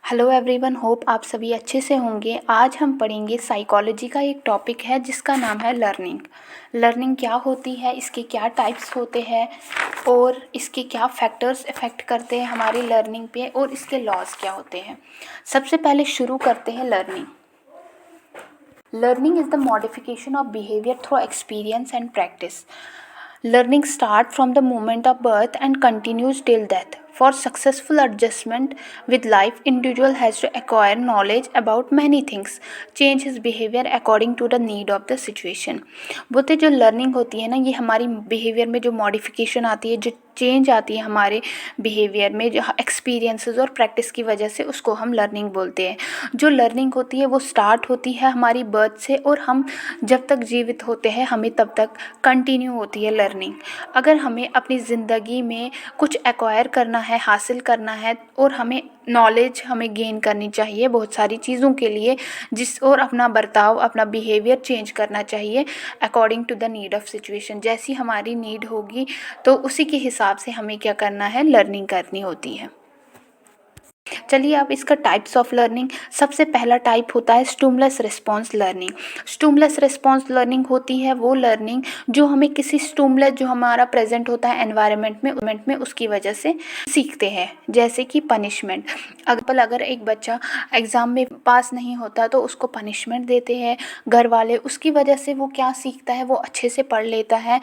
Hello everyone, hope आप सभी अच्छे से होंगे। आज हम पढ़ेंगे साइकोलॉजी का एक टॉपिक है जिसका नाम है लर्निंग। लर्निंग क्या होती है, इसके क्या टाइप्स होते हैं और इसके क्या फैक्टर्स इफ़ेक्ट करते हैं हमारी लर्निंग पे और इसके लॉज क्या होते हैं। सबसे पहले शुरू करते हैं learning. Learning is the modification of behavior through experience and practice. Learning starts from the moment of birth and continues till death. For successful adjustment with life, individual has to acquire knowledge about many things, change his behavior according to the need of the situation. बोलते जो learning होती है ना, ये हमारी behaviour में जो modification आती है, जो चेंज आती है हमारे बिहेवियर में, जो एक्सपीरियंसेस और प्रैक्टिस की वजह से, उसको हम लर्निंग बोलते हैं। जो लर्निंग होती है वो स्टार्ट होती है हमारी बर्थ से और हम जब तक जीवित होते हैं हमें तब तक कंटिन्यू होती है लर्निंग। अगर हमें अपनी ज़िंदगी में कुछ एक्वायर करना है, हासिल करना है और हमें नॉलेज हमें गेन करनी चाहिए बहुत सारी चीज़ों के लिए, जिस और अपना बर्ताव, अपना बिहेवियर चेंज करना चाहिए according to the need of situation. जैसी हमारी नीड होगी तो उसी के हिसाब से हमें क्या करना है, लर्निंग करनी होती है। चलिए अब इसका टाइप्स ऑफ लर्निंग। सबसे पहला टाइप होता है stimulus response learning. Stimulus response learning होती है वो लर्निंग जो हमें किसी स्टिमुलस जो हमारा प्रेजेंट होता है एनवायरनमेंट में उसकी वजह से सीखते हैं। जैसे कि पनिशमेंट, अगर एक बच्चा एग्ज़ाम में पास नहीं होता तो उसको पनिशमेंट देते हैं घर वाले, उसकी वजह से वो क्या सीखता है, वो अच्छे से पढ़ लेता है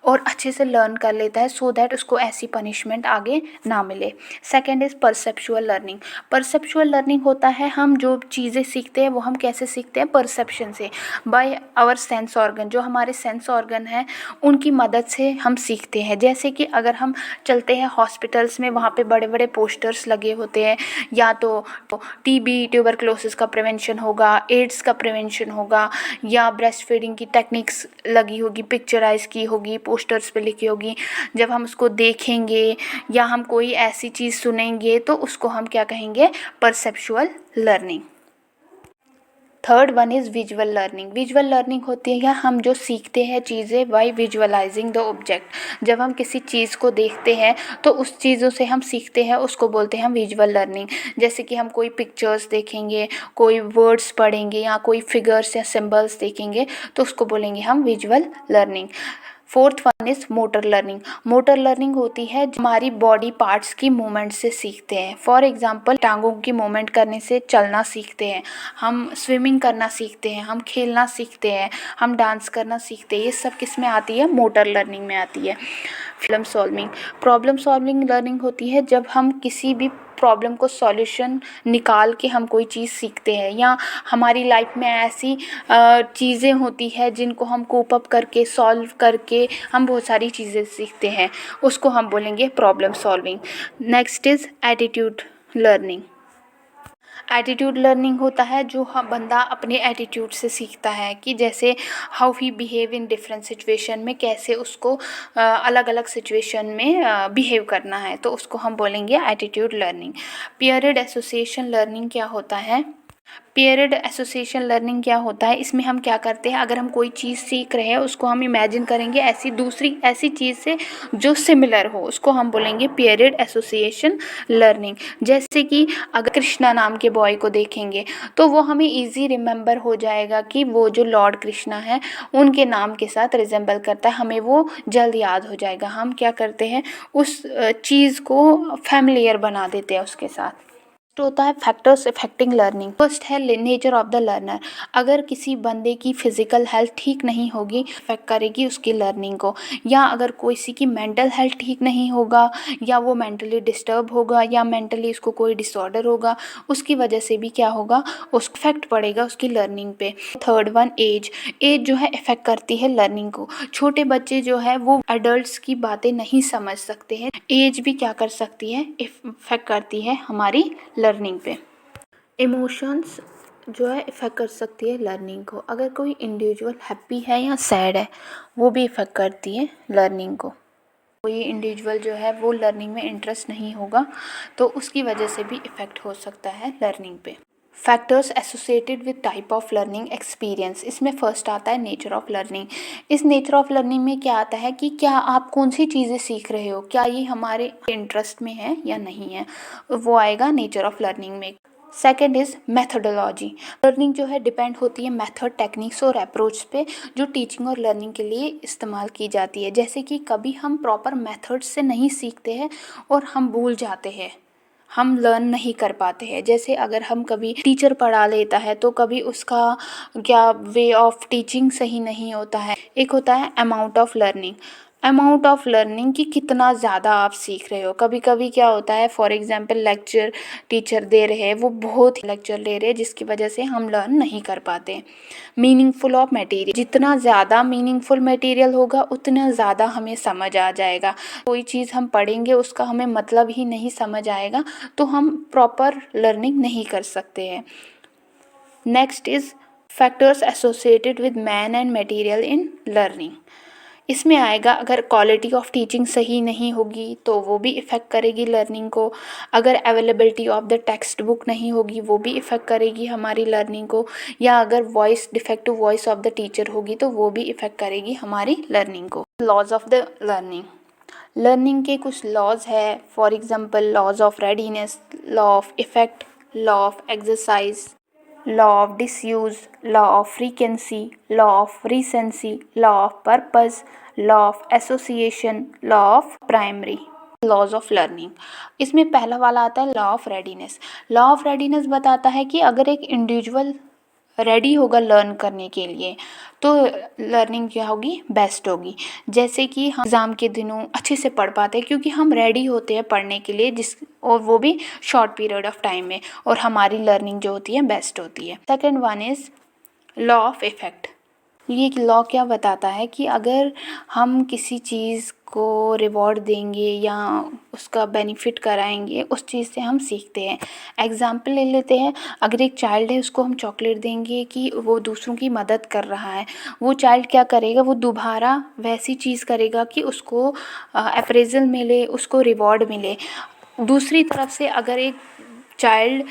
और अच्छे से लर्न कर लेता है सो दैट उसको ऐसी पनिशमेंट आगे ना मिले। Second is perceptual learning. Perceptual learning होता है हम जो चीज़ें सीखते हैं वो हम कैसे सीखते हैं, परसेप्शन से, बाय आवर सेंस ऑर्गन। जो हमारे सेंस ऑर्गन हैं उनकी मदद से हम सीखते हैं। जैसे कि अगर हम चलते हैं हॉस्पिटल्स में, वहाँ पे बड़े बड़े पोस्टर्स लगे होते हैं, या तो टीबी ट्यूबरक्लोसिस का प्रिवेंशन होगा, एड्स का प्रिवेंशन होगा, या ब्रेस्ट फीडिंग की टेक्निक्स लगी होगी, पिक्चराइज की होगी, पोस्टर्स पे लिखी होगी। जब हम उसको देखेंगे या हम कोई ऐसी चीज़ सुनेंगे तो उसको हम क्या कहेंगे, perceptual learning. Third one is visual learning. Visual learning होती है हम जो सीखते हैं चीज़ें बाय विजुअलाइजिंग द ऑब्जेक्ट। जब हम किसी चीज़ को देखते हैं तो उस चीज़ों से हम सीखते हैं, उसको बोलते हैं हम विजुअल लर्निंग। जैसे कि हम कोई पिक्चर्स देखेंगे, कोई वर्ड्स पढ़ेंगे या कोई फिगर्स या सिंबल्स देखेंगे तो उसको बोलेंगे हम visual learning. Fourth one is motor learning. Motor learning होती है जो हमारी बॉडी पार्ट्स की मूवमेंट से सीखते हैं। फॉर एग्जांपल टांगों की मूवमेंट करने से चलना सीखते हैं, हम स्विमिंग करना सीखते हैं, हम खेलना सीखते हैं, हम डांस करना सीखते हैं। ये सब किस में आती है, मोटर लर्निंग में आती है। प्रॉब्लम सॉल्विंग लर्निंग होती है जब हम किसी भी प्रॉब्लम को सॉल्यूशन निकाल के हम कोई चीज़ सीखते हैं, या हमारी लाइफ में ऐसी चीज़ें होती है जिनको हम कोप अप करके, सॉल्व करके हम बहुत सारी चीज़ें सीखते हैं, उसको हम बोलेंगे problem solving. Next is attitude learning. Attitude learning होता है जो हम बंदा अपने एटीट्यूड से सीखता है, कि जैसे how he behave in different situation में, कैसे उसको अलग अलग सिचुएशन में बिहेव करना है, तो उसको हम बोलेंगे एटीट्यूड लर्निंग। पीयरेड एसोसिएशन लर्निंग क्या होता है, पेयर्ड एसोसिएशन लर्निंग क्या होता है, इसमें हम क्या करते हैं, अगर हम कोई चीज़ सीख रहे हैं उसको हम इमेजिन करेंगे ऐसी दूसरी ऐसी चीज़ से जो सिमिलर हो, उसको हम बोलेंगे पेयर्ड एसोसिएशन लर्निंग। जैसे कि अगर कृष्णा नाम के बॉय को देखेंगे तो वो हमें इजी रिमेंबर हो जाएगा कि वो जो लॉर्ड कृष्णा है उनके नाम के साथ रिजेंबल करता है, हमें वो जल्द याद हो जाएगा। हम क्या करते हैं, उस चीज़ को फैमिलियर बना देते हैं उसके साथ। होता है फैक्टर्स इफेक्टिंग लर्निंग। फर्स्ट है नेचर ऑफ द लर्नर। अगर किसी बंदे की फिजिकल हेल्थ ठीक नहीं होगी, इफेक्ट करेगी उसकी लर्निंग को। या अगर किसी की मेंटल हेल्थ ठीक नहीं होगा, या वो मेंटली डिस्टर्ब होगा, या मेंटली उसको कोई डिसऑर्डर होगा, उसकी वजह से भी क्या होगा, उसको इफेक्ट पड़ेगा उसकी लर्निंग पे। Third one as. एज जो है इफेक्ट करती है लर्निंग को। छोटे बच्चे जो है वो एडल्ट्स की बातें नहीं समझ सकते हैं, एज भी क्या कर सकती है, इफेक्ट करती है हमारी लर्निंग पे। इमोशंस जो है इफ़ेक्ट कर सकती है लर्निंग को। अगर कोई इंडिविजुअल हैप्पी है या सैड है, वो भी इफ़ेक्ट करती है लर्निंग को। कोई इंडिविजुअल जो है वो लर्निंग में इंटरेस्ट नहीं होगा तो उसकी वजह से भी इफ़ेक्ट हो सकता है लर्निंग पे। Factors associated with type of learning experience. इसमें फर्स्ट आता है नेचर ऑफ लर्निंग। इस नेचर ऑफ लर्निंग में क्या आता है कि क्या आप कौन सी चीज़ें सीख रहे हो, क्या ये हमारे इंटरेस्ट में है या नहीं है, वो आएगा नेचर ऑफ लर्निंग में। Second is methodology. लर्निंग जो है डिपेंड होती है मेथड, टेक्निक्स और अप्रोच पे जो टीचिंग और लर्निंग के लिए इस्तेमाल की जाती है। जैसे कि कभी हम प्रॉपर मेथड से नहीं सीखते हैं और हम भूल जाते हैं, हम लर्न नहीं कर पाते हैं। जैसे अगर हम कभी टीचर पढ़ा लेता है तो कभी उसका क्या वे ऑफ टीचिंग सही नहीं होता है। एक होता है amount of learning. Amount of learning कि कितना ज़्यादा आप सीख रहे हो। कभी कभी क्या होता है, फॉर एग्जांपल लेक्चर टीचर दे रहे हैं, वो बहुत लेक्चर ले रहे हैं जिसकी वजह से हम लर्न नहीं कर पाते। मीनिंगफुल ऑफ मटेरियल, जितना ज़्यादा मीनिंगफुल मटेरियल होगा उतना ज़्यादा हमें समझ आ जाएगा। कोई चीज़ हम पढ़ेंगे उसका हमें मतलब ही नहीं समझ आएगा तो हम प्रॉपर लर्निंग नहीं कर सकते हैं। Next is factors associated with man and material in learning. इसमें आएगा अगर क्वालिटी ऑफ टीचिंग सही नहीं होगी तो वो भी इफ़ेक्ट करेगी लर्निंग को। अगर availability of the text book नहीं होगी वो भी इफ़ेक्ट करेगी हमारी लर्निंग को। या अगर voice defective voice of the teacher होगी तो वो भी इफ़ेक्ट करेगी हमारी लर्निंग को। Laws of the learning, learning के कुछ लॉज है, for example laws of readiness, law of effect, law of exercise, law of disuse, law of frequency, law of recency, law of purpose, law of association, law of primary. Laws of learning, इसमें पहला वाला आता है law of readiness. Law of readiness बताता है कि अगर एक इंडिविजुअल रेडी होगा लर्न करने के लिए तो लर्निंग क्या होगी, बेस्ट होगी। जैसे कि हम एग्ज़ाम के दिनों अच्छे से पढ़ पाते हैं क्योंकि हम रेडी होते हैं पढ़ने के लिए, जिस और वो भी शॉर्ट पीरियड ऑफ टाइम में, और हमारी लर्निंग जो होती है बेस्ट होती है। Second one is law of effect. ये लॉ क्या बताता है कि अगर हम किसी चीज़ को रिवॉर्ड देंगे या उसका बेनिफिट कराएंगे उस चीज़ से हम सीखते हैं। एग्जाम्पल ले लेते हैं, अगर एक चाइल्ड है उसको हम चॉकलेट देंगे कि वो दूसरों की मदद कर रहा है, वो चाइल्ड क्या करेगा, वो दोबारा वैसी चीज़ करेगा कि उसको अप्रेजल मिले, उसको रिवॉर्ड मिले। दूसरी तरफ से अगर एक चाइल्ड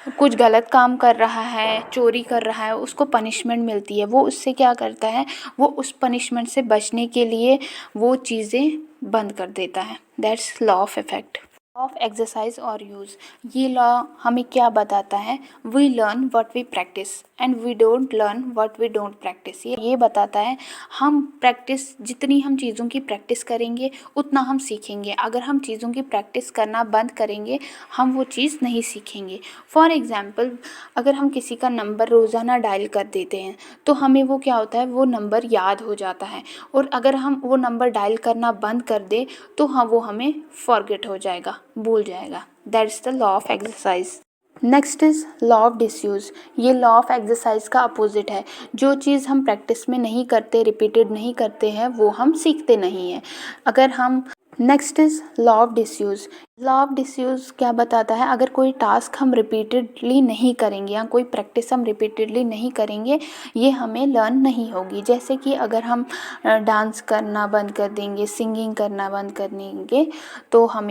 कुछ गलत काम कर रहा है, चोरी कर रहा है, उसको पनिशमेंट मिलती है, वो उससे क्या करता है, वो उस पनिशमेंट से बचने के लिए वो चीज़ें बंद कर देता है। That's law of effect. Of exercise और यूज़, ये लॉ हमें क्या बताता है, we learn what we practice and we don't learn what we don't practice. ये बताता है हम प्रैक्टिस, जितनी हम चीज़ों की प्रैक्टिस करेंगे उतना हम सीखेंगे। अगर हम चीज़ों की प्रैक्टिस करना बंद करेंगे हम वो चीज़ नहीं सीखेंगे। फॉर एग्ज़ाम्पल अगर हम किसी का नंबर रोज़ाना डायल कर देते हैं तो हमें वो क्या होता है, वो नंबर याद हो जाता है, और अगर हम वो नंबर डायल करना बंद कर दें तो हाँ वो हमें फॉरगेट हो जाएगा, भूल जाएगा। That is the law of exercise. Next is law of disuse. ये लॉ ऑफ एक्सरसाइज का अपोजिट है। जो चीज़ हम प्रैक्टिस में नहीं करते, रिपीटेड नहीं करते हैं, वो हम सीखते नहीं हैं। अगर हम next is law of disuse. Law of disuse क्या बताता है, अगर कोई टास्क हम रिपीटेडली नहीं करेंगे या कोई प्रैक्टिस हम रिपीटेडली नहीं करेंगे ये हमें लर्न नहीं होगी। जैसे कि अगर हम डांस करना बंद कर देंगे, सिंगिंग करना बंद कर देंगे तो हम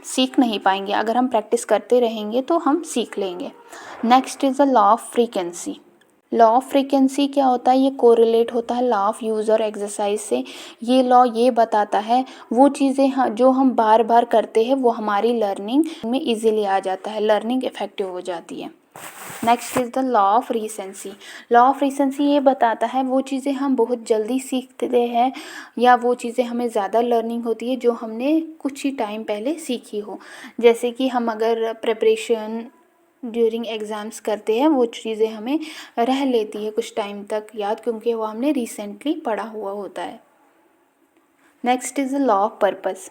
सीख नहीं पाएंगे। अगर हम प्रैक्टिस करते रहेंगे तो हम सीख लेंगे। Next is the law of frequency. Law of frequency क्या होता है, ये कोरिलेट होता है लॉ ऑफ यूज़ और एक्सरसाइज से। ये लॉ ये बताता है वो चीज़ें जो हम बार बार करते हैं वो हमारी लर्निंग में इजीली आ जाता है, लर्निंग इफेक्टिव हो जाती है। Next is the law of recency. Law of recency ये बताता है वो चीज़ें हम बहुत जल्दी सीखते हैं या वो चीज़ें हमें ज़्यादा लर्निंग होती है जो हमने कुछ ही टाइम पहले सीखी हो। जैसे कि हम अगर प्रिपरेशन ड्यूरिंग एग्ज़ाम्स करते हैं वो चीज़ें हमें रह लेती है कुछ टाइम तक याद, क्योंकि वो हमने रिसेंटली पढ़ा हुआ होता है। Next is the law of purpose.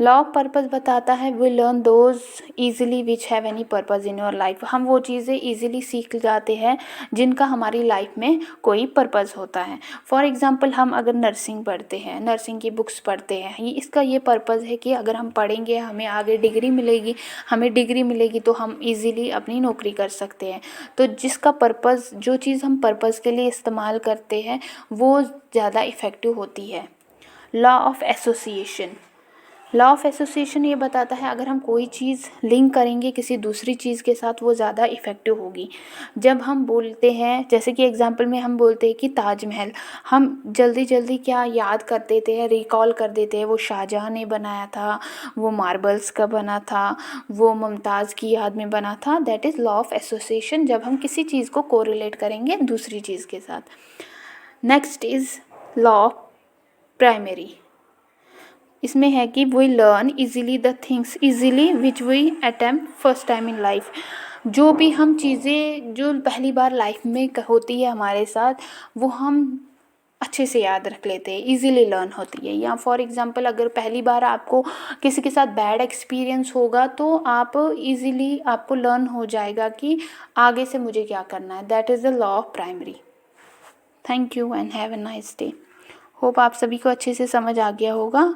Law of purpose बताता है we learn those easily which have any purpose in your life. हम वो चीज़ें ईजिली सीख जाते हैं जिनका हमारी लाइफ में कोई पर्पस होता है। फॉर एग्ज़ाम्पल हम अगर नर्सिंग पढ़ते हैं, नर्सिंग की बुक्स पढ़ते हैं, इसका ये पर्पस है कि अगर हम पढ़ेंगे हमें आगे डिग्री मिलेगी, हमें डिग्री मिलेगी तो हम ईजिली अपनी नौकरी कर सकते हैं। तो जिसका पर्पस, जो चीज़ हम पर्पस के लिए इस्तेमाल करते हैं वो ज़्यादा इफ़ेक्टिव होती है। Law of association. Law of association ये बताता है अगर हम कोई चीज़ लिंक करेंगे किसी दूसरी चीज़ के साथ वो ज़्यादा इफ़ेक्टिव होगी। जब हम बोलते हैं, जैसे कि एग्जांपल में हम बोलते हैं कि ताजमहल, हम जल्दी जल्दी क्या याद कर देते हैं, रिकॉल कर देते हैं वो शाहजहाँ ने बनाया था, वो मार्बल्स का बना था, वो मुमताज़ की याद में बना था। That is law of association, जब हम किसी चीज़ को कोरिलेट करेंगे दूसरी चीज़ के साथ। Next is law of primary. इसमें है कि we learn easily the things easily which we attempt first time in life. जो भी हम चीज़ें जो पहली बार लाइफ में होती है हमारे साथ, वो हम अच्छे से याद रख लेते हैं, इजीली लर्न होती है। या फॉर एग्जांपल अगर पहली बार आपको किसी के साथ बैड एक्सपीरियंस होगा तो आप इजीली आपको लर्न हो जाएगा कि आगे से मुझे क्या करना है। That is the law of primary. Thank you and have a nice day. Hope आप सभी को अच्छे से समझ आ गया होगा।